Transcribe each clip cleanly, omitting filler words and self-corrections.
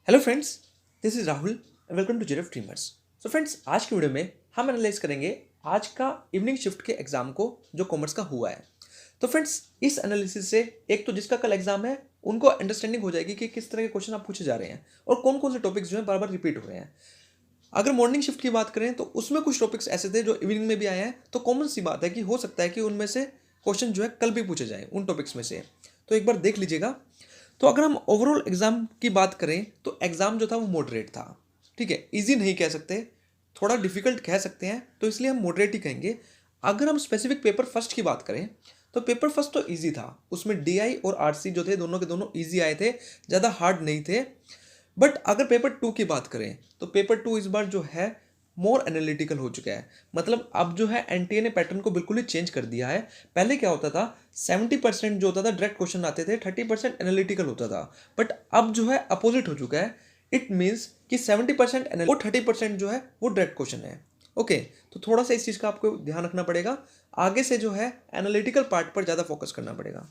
Hello friends, this is Rahul and welcome to Giraffe Dreamers. So friends, आज की video में हम एनालाइज करेंगे आज का इवनिंग शिफ्ट के एग्जाम को जो कॉमर्स का हुआ है। तो फ्रेंड्स, इस एनालिसिस से एक तो जिसका कल एग्जाम है उनको अंडरस्टैंडिंग हो जाएगी कि किस तरह के क्वेश्चन आप पूछे जा रहे हैं और कौन कौन से टॉपिक्स जो है बार बार रिपीट हो रहे हैं। अगर मॉर्निंग शिफ्ट की बात करें तो उसमें कुछ टॉपिक्स ऐसे थे जो इवनिंग में भी आए हैं, तो कॉमन सी बात है कि हो सकता है कि उनमें से क्वेश्चन जो है कल भी पूछे जाए उन टॉपिक्स में से। तो एक बार देख लीजिएगा। तो अगर हम ओवरऑल एग्जाम की बात करें तो एग्जाम जो था वो मॉडरेट था। ठीक है, इजी नहीं कह सकते, थोड़ा डिफिकल्ट कह सकते हैं, तो इसलिए हम मॉडरेट ही कहेंगे। अगर हम स्पेसिफिक पेपर फर्स्ट की बात करें तो पेपर फर्स्ट तो इजी था, उसमें डीआई और आरसी जो थे दोनों के दोनों इजी आए थे, ज़्यादा हार्ड नहीं थे। बट अगर पेपर टू की बात करें तो पेपर टू इस बार जो है मोर एनालिटिकल हो चुका है। मतलब अब जो है एनटीए ने पैटर्न को बिल्कुल ही चेंज कर दिया है। पहले क्या होता था, 70% जो होता था डायरेक्ट क्वेश्चन आते थे, 30% एनालिटिकल होता था। बट अब जो है अपोजिट हो चुका है। इट मीन्स कि 70% और 30% जो है वो डायरेक्ट क्वेश्चन है। ओके, तो थोड़ा सा इस चीज़ का आपको ध्यान रखना पड़ेगा। आगे से जो है एनालिटिकल पार्ट पर ज़्यादा फोकस करना पड़ेगा।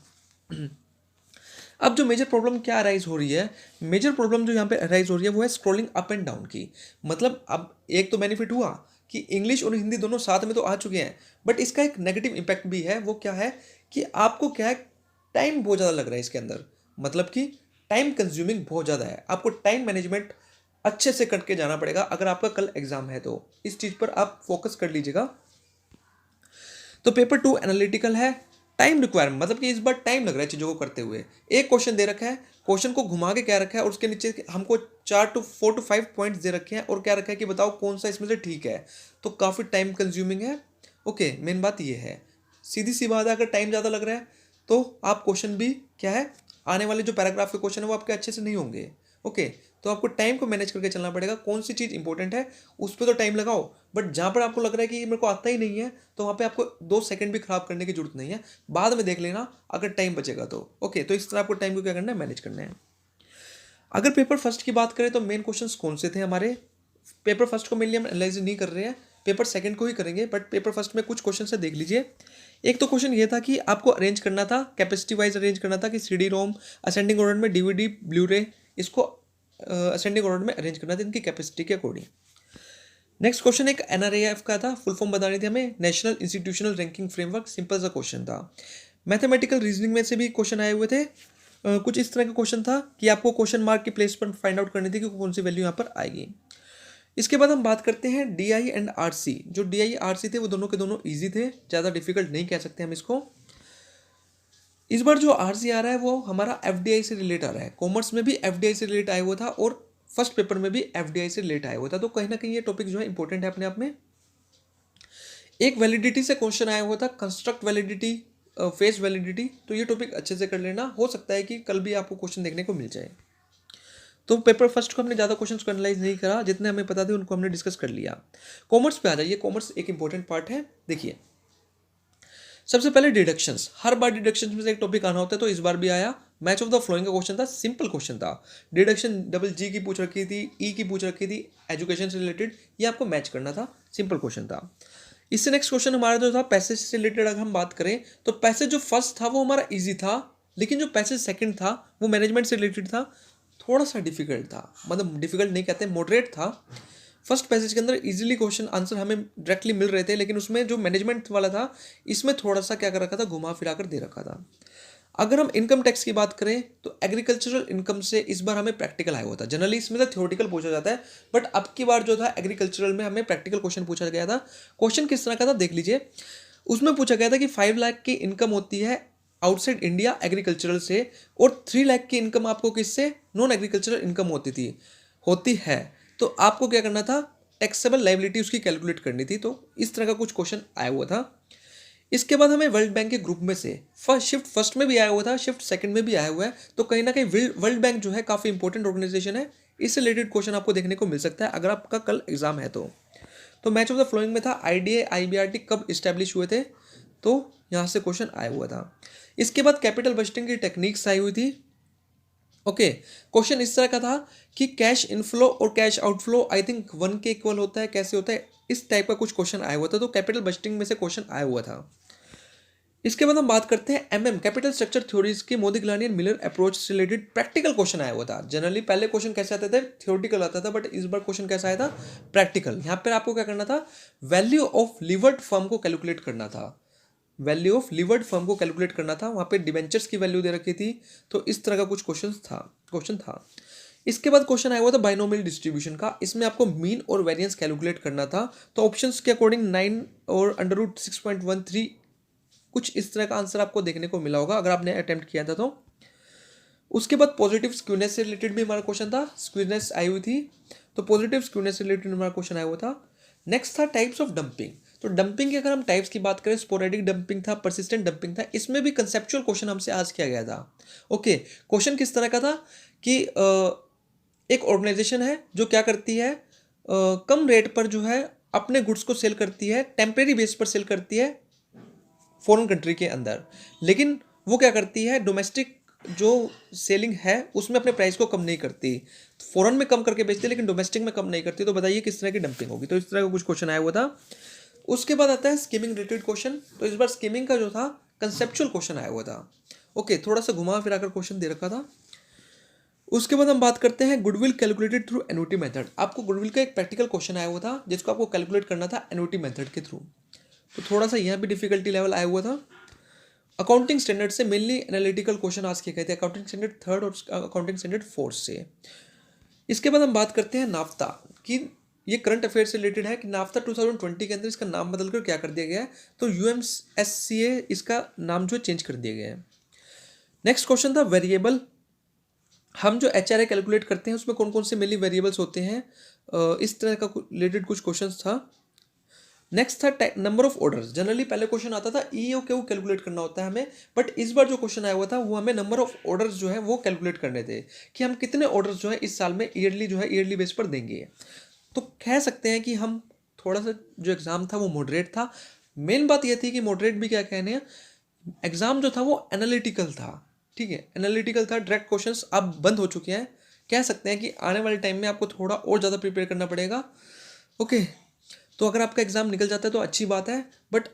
अब जो मेजर प्रॉब्लम क्या अराइज हो रही है, मेजर प्रॉब्लम जो यहाँ पे अराइज हो रही है वो है स्क्रॉलिंग अप एंड डाउन की। मतलब अब एक तो बेनिफिट हुआ कि इंग्लिश और हिंदी दोनों साथ में तो आ चुके हैं, बट इसका एक नेगेटिव इम्पैक्ट भी है। वो क्या है कि आपको क्या है, टाइम बहुत ज़्यादा लग रहा है इसके अंदर। मतलब कि टाइम कंज्यूमिंग बहुत ज़्यादा है, आपको टाइम मैनेजमेंट अच्छे से करके जाना पड़ेगा अगर आपका कल एग्जाम है। तो इस चीज़ पर आप फोकस कर लीजिएगा। तो पेपर टू एनालिटिकल है, टाइम रिक्वायरमेंट मतलब कि इस बार टाइम लग रहा है चीज़ों को करते हुए। एक क्वेश्चन दे रखा है, क्वेश्चन को घुमा के क्या रखा है और उसके नीचे हमको 4 to 5 पॉइंट्स दे रखे हैं और क्या रखा है कि बताओ कौन सा इसमें से ठीक है। तो काफ़ी टाइम कंज्यूमिंग है। ओके, मेन बात ये है, सीधी सी बात है, अगर टाइम ज़्यादा लग रहा है तो आप क्वेश्चन भी क्या है, आने वाले जो पैराग्राफ के क्वेश्चन है वो आपके अच्छे से नहीं होंगे। ओके, तो आपको टाइम को मैनेज करके चलना पड़ेगा। कौन सी चीज़ इंपॉर्टेंट है उस पर तो टाइम लगाओ, बट जहाँ पर आपको लग रहा है कि ये मेरे को आता ही नहीं है तो वहाँ पे आपको 2 सेकंड भी खराब करने की जरूरत नहीं है, बाद में देख लेना अगर टाइम बचेगा तो। ओके, तो इस तरह आपको टाइम को क्या करना है, मैनेज करना है। अगर पेपर फर्स्ट की बात करें तो मेन क्वेश्चंस कौन से थे हमारे। पेपर फर्स्ट को मेनली हम एनालाइज नहीं कर रहे हैं, पेपर सेकंड को ही करेंगे, बट पेपर फर्स्ट में कुछ क्वेश्चन से देख लीजिए। एक तो क्वेश्चन ये था कि आपको अरेंज करना था, कैपेसिटी वाइज अरेंज करना था कि सीडी रोम असेंडिंग ऑर्डर में, डीवीडी ब्लू रे इसको असेंडिंग ऑर्डर में अरेंज करना था इनकी कैपेसिटी के अकॉर्डिंग। नेक्स्ट क्वेश्चन एक एनआरएएफ का था, फुल फॉर्म बतानी थी हमें, national institutional ranking framework. Simple सा क्वेश्चन था। मैथमेटिकल रीजनिंग में से भी क्वेश्चन आए हुए थे। कुछ इस तरह का क्वेश्चन था कि आपको क्वेश्चन मार्क की प्लेस पर फाइंड आउट करनी थी कि कौन सी वैल्यू यहाँ पर आएगी। इसके बाद हम बात करते हैं डीआई एंड आरसी। जो डीआई आरसी थे वो दोनों के दोनों ईजी थे, ज़्यादा डिफिकल्ट नहीं कह सकते हम इसको। इस बार जो आरसी आ रहा है वो हमारा एफडीआई से रिलेट आ रहा है। कॉमर्स में भी एफडीआई से रिलेट आया हुआ था और फर्स्ट पेपर में भी एफडीआई से रिलेट आया हुआ था, तो कहीं ना कहीं ये टॉपिक जो है इंपॉर्टेंट है अपने आप में। एक वैलिडिटी से क्वेश्चन आया हुआ था, कंस्ट्रक्ट वैलिडिटी, फेस वैलिडिटी। तो ये टॉपिक अच्छे से कर लेना, हो सकता है कि कल भी आपको क्वेश्चन देखने को मिल जाए। तो पेपर फर्स्ट को हमने ज़्यादा क्वेश्चंस को एनालाइज नहीं करा, जितने हमें पता थे उनको हमने डिस्कस कर लिया। कॉमर्स पे आ जाइए, कॉमर्स एक इंपॉर्टेंट पार्ट है। देखिए, सबसे पहले डिडक्शंस। हर बार डिडक्शंस में से एक टॉपिक आना होता है, तो इस बार भी आया। मैच ऑफ द फ्लोइंग का क्वेश्चन था, सिंपल क्वेश्चन था। डिडक्शन डबल जी की पूछ रखी थी, ई की पूछ रखी थी, एजुकेशन से रिलेटेड, ये आपको मैच करना था, सिंपल क्वेश्चन था। इससे नेक्स्ट क्वेश्चन हमारा जो था पैसेज से रिलेटेड, अगर हम बात करें तो पैसेज जो फर्स्ट था वो हमारा इजी था, लेकिन जो पैसेज सेकंड था वो मैनेजमेंट से रिलेटेड था, थोड़ा सा डिफिकल्ट था। मतलब डिफिकल्ट नहीं कहते, मॉडरेट था। फर्स्ट पैसेज के अंदर इजीली क्वेश्चन आंसर हमें डायरेक्टली मिल रहे थे, लेकिन उसमें जो मैनेजमेंट वाला था इसमें थोड़ा सा क्या कर रखा था, घुमा फिरा कर दे रखा था। अगर हम इनकम टैक्स की बात करें तो एग्रीकल्चरल इनकम से इस बार हमें प्रैक्टिकल आया हुआ था। जनरली इसमें तो थ्योरेटिकल पूछा जाता है, बट अब की बार जो था एग्रीकल्चरल में हमें प्रैक्टिकल क्वेश्चन पूछा गया था। क्वेश्चन किस तरह का था देख लीजिए। उसमें पूछा गया था कि 5 लाख की इनकम होती है आउटसाइड इंडिया एग्रीकल्चरल से, और 3 लाख की इनकम आपको किससे, नॉन एग्रीकल्चरल इनकम होती है। तो आपको क्या करना था, टैक्सेबल लाइबिलिटी उसकी कैलकुलेट करनी थी। तो इस तरह का कुछ क्वेश्चन आया हुआ था। इसके बाद हमें वर्ल्ड बैंक के ग्रुप में से फर्स्ट में भी आया हुआ था, शिफ्ट सेकंड में भी आया हुआ है। तो कहीं ना कहीं वर्ल्ड बैंक जो है काफ़ी इंपॉर्टेंट ऑर्गेनाइजेशन है, इससे रिलेटेड क्वेश्चन आपको देखने को मिल सकता है अगर आपका कल एग्जाम है तो मैच ऑफ द फ्लोइंग में था, आईडीए आईबीआरटी कब इस्टेब्लिश हुए थे, तो यहाँ से क्वेश्चन आया हुआ था। इसके बाद कैपिटल बजटिंग की टेक्निक्स आई हुई थी। ओके, क्वेश्चन इस तरह का था कि कैश इनफ्लो और कैश आउटफ्लो आई थिंक 1 के इक्वल होता है, कैसे होता है, इस टाइप का कुछ क्वेश्चन आया हुआ था। तो कैपिटल बजटिंग में से क्वेश्चन आया हुआ था। इसके बाद हम बात करते हैं एमएम कैपिटल स्ट्रक्चर थ्योरीज के मोदिग्लानी एंड मिलर अप्रोच से रिलेटेड प्रैक्टिकल क्वेश्चन आया हुआ था। जनरली पहले क्वेश्चन कैसे आते थे, थ्योरेटिकल आता था, बट इस बार क्वेश्चन कैसा आया था, प्रैक्टिकल। यहाँ पर आपको क्या करना था, वैल्यू ऑफ लीवर्ड फर्म को कैलकुलेट करना था। वैल्यू ऑफ लीवर्ड फर्म को कैलकुलेट करना था। वहाँ पे डिबेंचर्स की वैल्यू दे रखी थी, तो इस तरह का कुछ क्वेश्चन था। इसके बाद क्वेश्चन आया हुआ था बाइनोमियल डिस्ट्रीब्यूशन का। इसमें आपको मीन और वेरिएंस कैलकुलेट करना था। तो ऑप्शंस के अकॉर्डिंग 9 और √6.13 कुछ इस तरह का आंसर आपको देखने को मिला होगा अगर आपने अटेम्प्ट किया था तो। उसके बाद पॉजिटिव स्क्यूनेस से रिलेटेड भी हमारा क्वेश्चन था, स्क्यूनेस आई हुई थी, तो पॉजिटिव स्क्यूनेस से रिलेटेड हमारा क्वेश्चन आया हुआ था। नेक्स्ट था टाइप्स ऑफ डंपिंग। तो डंपिंग की अगर हम टाइप्स की बात करें, स्पोरेडिक डंपिंग था, परसिस्टेंट डंपिंग था। इसमें भी कंसेप्चुअल क्वेश्चन हमसे आज किया गया था। ओके, क्वेश्चन किस तरह का था कि एक ऑर्गेनाइजेशन है जो क्या करती है, कम रेट पर जो है अपने गुड्स को सेल करती है, टेम्परेरी बेस पर सेल करती है फॉरेन कंट्री के अंदर, लेकिन वो क्या करती है, डोमेस्टिक जो सेलिंग है उसमें अपने प्राइस को कम नहीं करती। फॉरेन में कम करके बेचती है लेकिन डोमेस्टिक में कम नहीं करती। तो बताइए किस तरह की डंपिंग होगी। तो इस तरह का कुछ क्वेश्चन आया हुआ था। उसके बाद आता है स्कीमिंग रिलेटेड क्वेश्चन। तो इस बार स्कीमिंग का जो था कंसेप्चुअल क्वेश्चन आया हुआ था। ओके, थोड़ा सा घुमा फिरा कर क्वेश्चन दे रखा था। उसके बाद हम बात करते हैं goodwill calculated through annuity method. आपको गुडविल का एक प्रैक्टिकल क्वेश्चन आया हुआ था जिसको आपको कैलकुलेट करना था एन्युटी मेथड के थ्रू। तो थोड़ा सा यहाँ भी डिफिकल्टी लेवल आया हुआ था। अकाउंटिंग स्टैंडर्ड से मेनली एनालिटिकल क्वेश्चन आज किए गए थे, अकाउंटिंग स्टैंडर्ड 3 और अकाउंटिंग स्टैंडर्ड 4 से। इसके बाद हम बात करते हैं नाफ्ता कि ये करंट अफेयर से रिलेटेड है कि नाफ्ता 2020 के अंदर इसका नाम बदलकर क्या कर दिया गया है, तो UMSCA इसका नाम जो चेंज कर दिया गया है। नेक्स्ट क्वेश्चन था वेरिएबल। हम जो HRA कैलकुलेट करते हैं उसमें कौन कौन से मेनली वेरिएबल्स होते हैं, इस तरह का रिलेटेड कुछ क्वेश्चंस था। नेक्स्ट था नंबर ऑफ ऑर्डर्स। जनरली पहले क्वेश्चन आता था EOQ कैलकुलेट करना होता है हमें, बट इस बार जो क्वेश्चन आया हुआ था वो हमें नंबर ऑफ ऑर्डर्स जो है वो कैलकुलेट करने थे कि हम कितने ऑर्डर्स जो है इस साल में ईयरली बेस पर देंगे। तो कह सकते हैं कि हम थोड़ा सा जो एग्ज़ाम था वो मॉडरेट था। मेन बात ये थी कि मॉडरेट भी क्या कहने हैं, एग्ज़ाम जो था वो एनालिटिकल था। ठीक है, एनालिटिकल था। डायरेक्ट क्वेश्चंस अब बंद हो चुके हैं। कह सकते हैं कि आने वाले टाइम में आपको थोड़ा और ज़्यादा प्रिपेयर करना पड़ेगा। ओके, तो अगर आपका एग्ज़ाम निकल जाता है तो अच्छी बात है, बट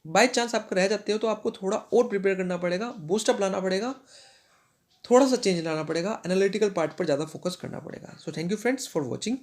बाय चांस आपका रह जाते हो तो आपको थोड़ा और प्रिपेयर करना पड़ेगा, बूस्टअप लाना पड़ेगा, थोड़ा सा चेंज लाना पड़ेगा, एनालिटिकल पार्ट पर ज़्यादा फोकस करना पड़ेगा। So thank you friends for watching.